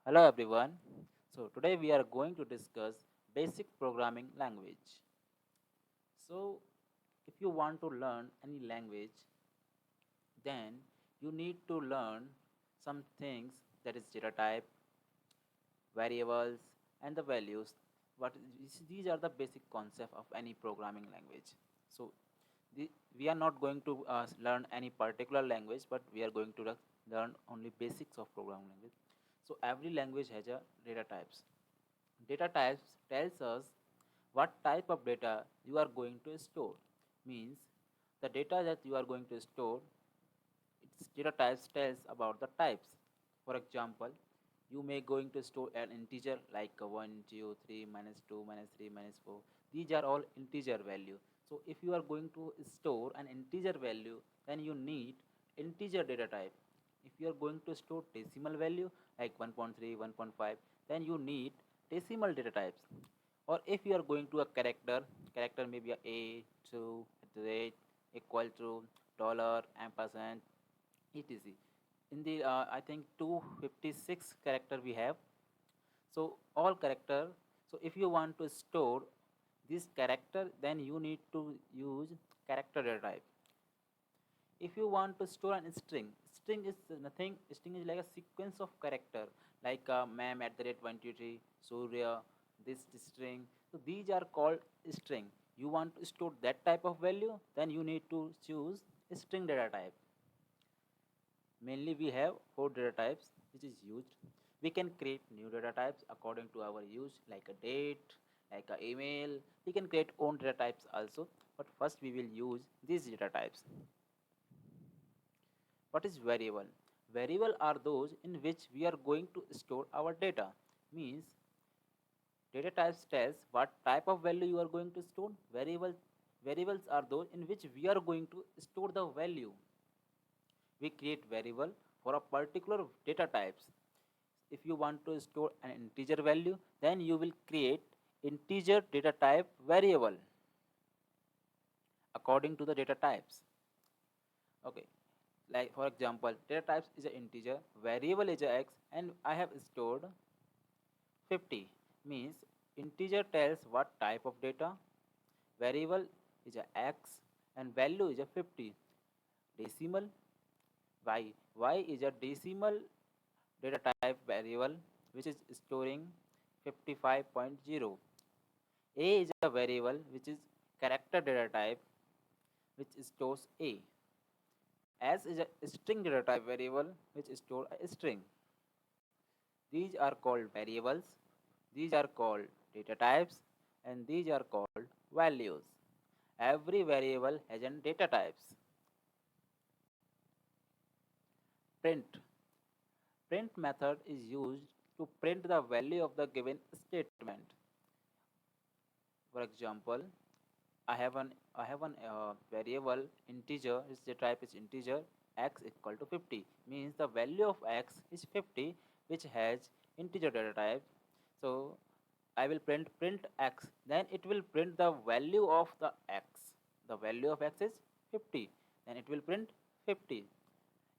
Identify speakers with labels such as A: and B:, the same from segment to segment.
A: Hello everyone. So today we are going to discuss basic programming language. So if you want to learn any language, then you need to learn some things, that is data type, variables and the values. These are the basic concept of any programming language. So we are not going to learn any particular language, but we are going to learn only basics of programming language. So every language has a data types. Data types tells us what type of data you are going to store. Means the data that you are going to store, its data types tells about the types. For example, you may going to store an integer like 1, 2, 3, minus 2, minus 3, minus 4. These are all integer value. So if you are going to store an integer value, then you need integer data type. If you are going to store decimal value like 1.3, 1.5, then you need decimal data types. Or if you are going to a character may be a 2 at the rate, equal to, dollar, ampersand, etc. In the I think 256 character we have. So all character. So if you want to store this character, then you need to use character data type. If you want to store an string is nothing. String is like a sequence of character, like ma'am at the rate 123, Surya, this string. So these are called string. You want to store that type of value, then you need to choose string data type. Mainly we have four data types which is used. We can create new data types according to our use, like a date, like a email. We can create own data types also, but first we will use these data types. What is variable? Variable are those in which we are going to store our data. Means data types tells what type of value you are going to store. Variables are those in which we are going to store the value. We create variable for a particular data types. If you want to store an integer value, then you will create integer data type variable according to the data types. Okay, like for example, data types is an integer, variable is a x, and I have stored 50. Means integer tells what type of data, variable is a x, and value is a 50. Decimal y is a decimal data type variable which is storing 55.0. A is a variable which is character data type which stores A. S is a string data type variable which stores a string. These are called variables, these are called data types, and these are called values. Every variable has an data types. Print. Print method is used to print the value of the given statement. For example, I have an variable integer, its the type is integer, x equal to 50. Means the value of x is 50, which has integer data type. So I will print x, then it will print the value of the x. The value of x is 50, then it will print 50.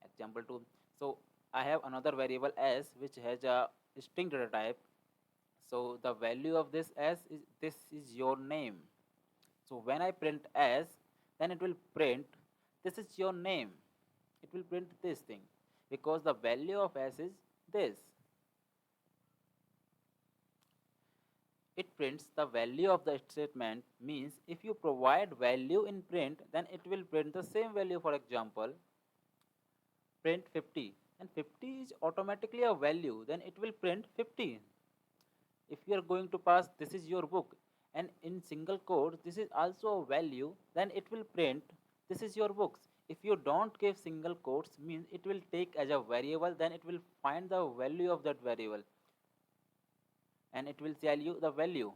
A: Example 2. So I have another variable s which has a string data type. So the value of this is your name. So when I print s, then it will print this is your name. It will print this thing because the value of s is this. It prints the value of the statement. Means if you provide value in print, then it will print the same value. For example, print 50, and 50 is automatically a value, then it will print 50. If you are going to pass this is your book, and in single quotes this is also a value, then it will print this is your books. If you don't give single quotes, means it will take as a variable, then it will find the value of that variable and it will tell you the value.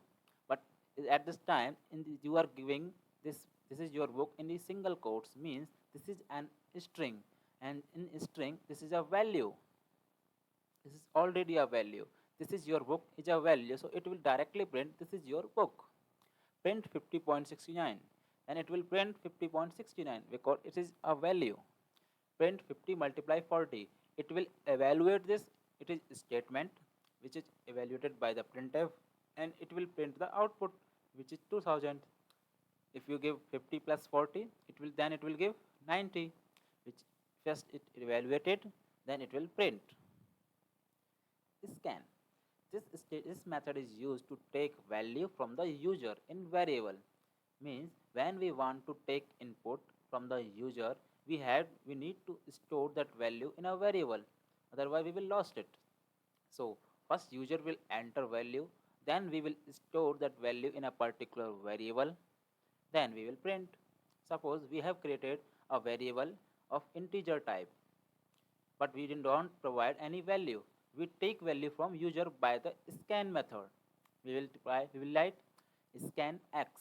A: But at this time you are giving this is your book in the single quotes, means this is an string, and in string this is a value. This is already a value. This is your book is a value, so it will directly print this is your book. Print 50.69, and it will print 50.69 because it is a value. Print 50 multiply 40, it will evaluate this, it is statement, which is evaluated by the printf, and it will print the output, which is 2000. If you give 50 plus 40, it will give 90, which first it evaluated, then it will print. Scan. This method is used to take value from the user in variable. Means when we want to take input from the user, we need to store that value in a variable. Otherwise, we will lost it. So first user will enter value, then we will store that value in a particular variable, then we will print. Suppose we have created a variable of integer type, but we don't provide any value. We take value from user by the scan method. We will write scan x.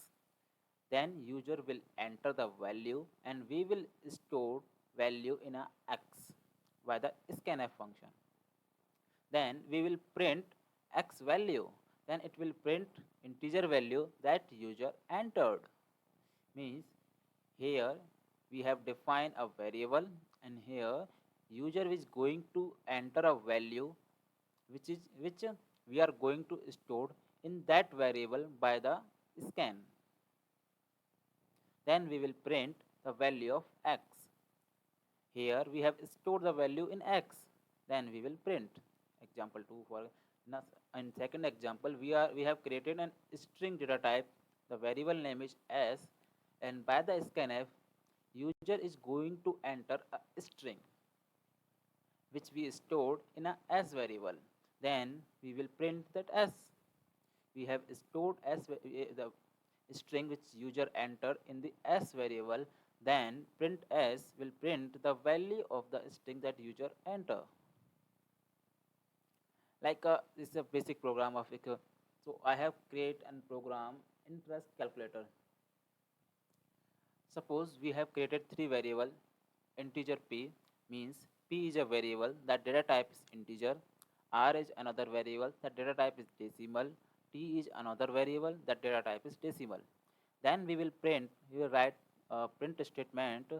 A: Then user will enter the value and we will store value in a x by the scanf function. Then we will print x value. Then it will print integer value that user entered. Means here we have defined a variable, and here user is going to enter a value which we are going to store in that variable by the scan. Then we will print the value of x. Here we have stored the value in x. Then we will print. Example 2 for in second example we have created an string data type. The variable name is s, and by the scanf user is going to enter a string which we stored in a s variable. Then we will print that s. We have stored the string which user enter in the s variable. Then print s will print the value of the string that user enter. Like this is a basic program of so I have created a program interest calculator. Suppose we have created three variable. Integer p means p is a variable that data type is integer, r is another variable that data type is decimal, t is another variable that data type is decimal. Then we will write a print statement,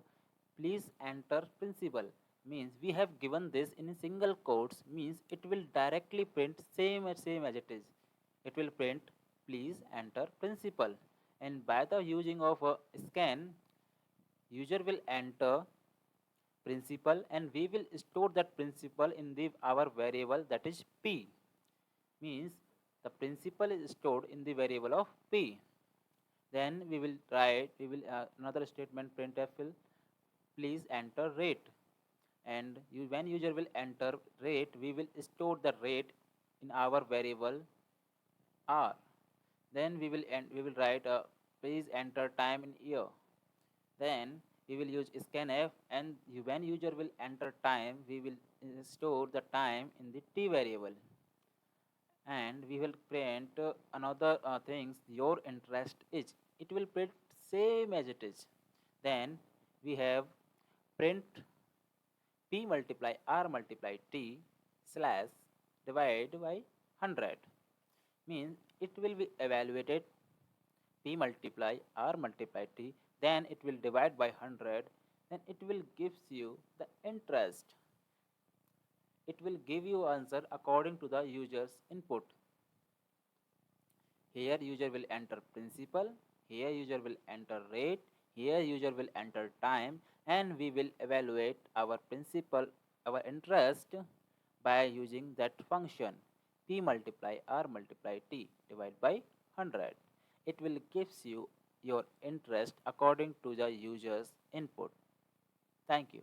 A: please enter principal. Means we have given this in single quotes, means it will directly print same as it is. It will print please enter principal, and by the using of a scan, user will enter principal and we will store that principal in our variable that is p. Means the principal is stored in the variable of p. Then we will another statement printf will please enter rate, and when user will enter rate, we will store the rate in our variable r. Then we will write please enter time in year. Then we will use scanf, and when user will enter time, we will store the time in the t variable. And we will print another things, your interest is. It will print same as it is. Then we have print p multiply r multiply t slash divide by 100. Means it will be evaluated p multiply r multiply t, then it will divide by 100, then it will gives you the interest. It will give you answer according to the user's input. Here user will enter principal, here user will enter rate, here user will enter time, and we will evaluate our principal, our interest by using that function p multiply r multiply t divide by 100. It will gives you your interest according to the user's input. Thank you.